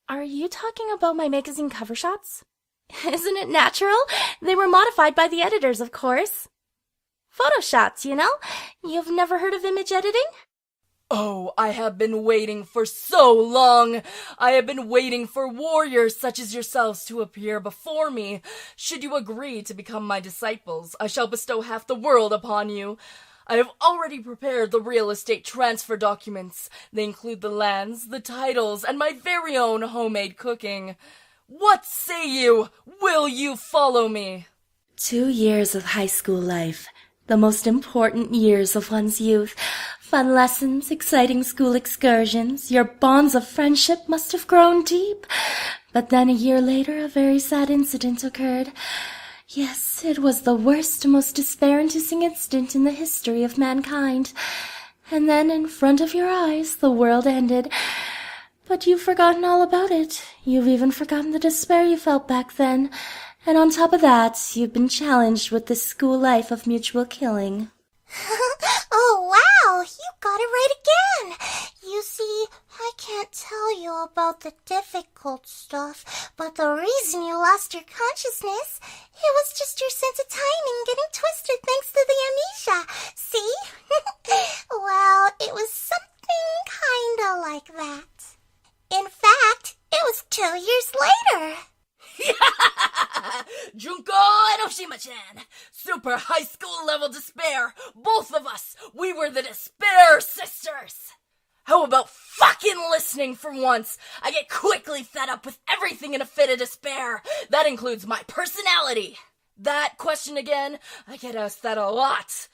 Are you talking about my magazine cover shots? Isn't it natural? They were modified by the editors, of course. Photoshots, you know? You've never heard of image editing? Oh, I have been waiting for so long. I have been waiting for warriors such as yourselves to appear before me. Should you agree to become my disciples, I shall bestow half the world upon you. I have already prepared the real estate transfer documents. They include the lands, the titles, and my very own homemade cooking. What say you? Will you follow me? 2 years of high school life, the most important years of one's youth. Fun lessons, exciting school excursions, your bonds of friendship must have grown deep. But then a year later, a very sad incident occurred. Yes, it was the worst, most despair-inducing incident in the history of mankind. And then, in front of your eyes, the world ended. But you've forgotten all about it. You've even forgotten the despair you felt back then. And on top of that, you've been challenged with the school life of mutual killing. Oh, wow! You got it right again! You see, I can't tell you about the difficult stuff, but the reason you lost your consciousness, it was just your sense of timing getting twisted thanks to the amnesia. See? Well, it was something kinda like that. In fact, it was 2 years later. Junko Enoshima-chan! Super high school level despair! Both of us! We were the Despair Sisters! How about fucking listening for once? I get quickly fed up with everything in a fit of despair. That includes my personality. That question again, I get asked that a lot.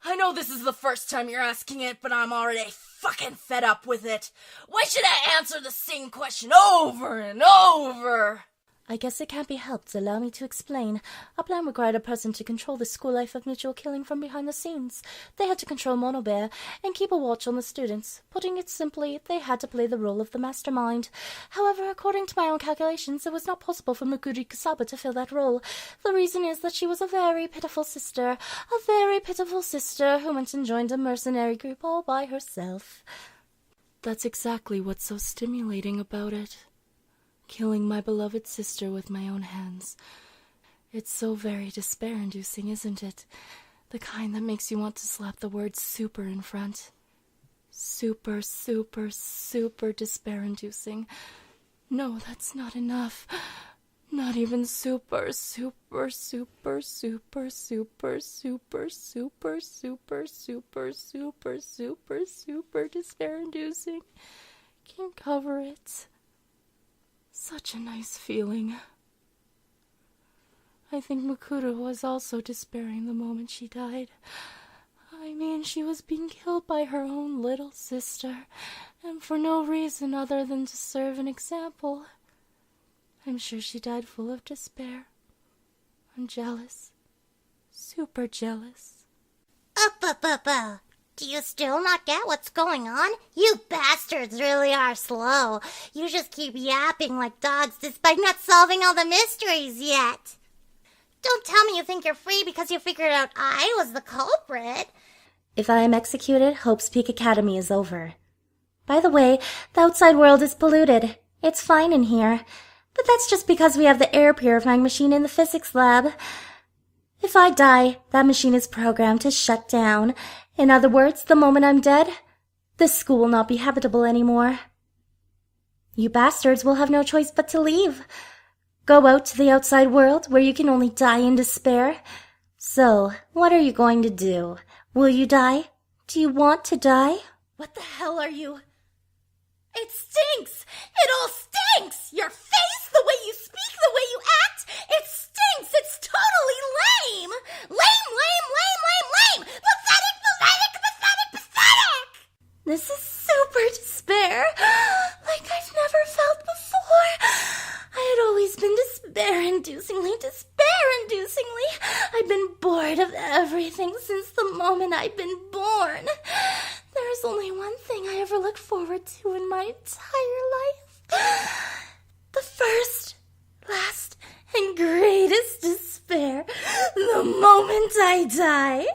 I know this is the first time you're asking it, but I'm already fucking fed up with it. Why should I answer the same question over and over? I guess it can't be helped. Allow me to explain. A plan required a person to control the school life of mutual killing from behind the scenes. They had to control Mono Bear and keep a watch on the students. Putting it simply, they had to play the role of the mastermind. However, according to my own calculations, it was not possible for Mukuri Kusaba to fill that role. The reason is that she was a very pitiful sister who went and joined a mercenary group all by herself. That's exactly what's so stimulating about it. Killing my beloved sister with my own hands. It's so very despair-inducing, isn't it? The kind that makes you want to slap the word super in front. Super, super, super despair-inducing. No, that's not enough. Not even super, super, super, super, super, super, super, super, super, super, super, super despair-inducing can cover it. Such a nice feeling. I think Mukuru was also despairing the moment she died. I mean, she was being killed by her own little sister, and for no reason other than to serve an example. I'm sure she died full of despair. I'm jealous. Super jealous. Do you still not get what's going on? You bastards really are slow. You just keep yapping like dogs despite not solving all the mysteries yet. Don't tell me you think you're free because you figured out I was the culprit. If I am executed, Hope's Peak Academy is over. By the way, the outside world is polluted. It's fine in here. But that's just because we have the air purifying machine in the physics lab. If I die, that machine is programmed to shut down. In other words, the moment I'm dead, this school will not be habitable anymore. You bastards will have no choice but to leave. Go out to the outside world where you can only die in despair. So, what are you going to do? Will you die? Do you want to die? What the hell are you? It stinks! It all stinks! Your face, the way you speak, the way you act, it stinks! It's totally lame! Lame, lame, lame, lame, lame! Pathetic, pathetic, pathetic, pathetic! This is super despair, like I've never felt before. I had always been despair-inducingly. I've been bored of everything since the moment I've been born. There is only one thing I ever looked forward to in my entire life. The first, last, and greatest despair. The moment I die.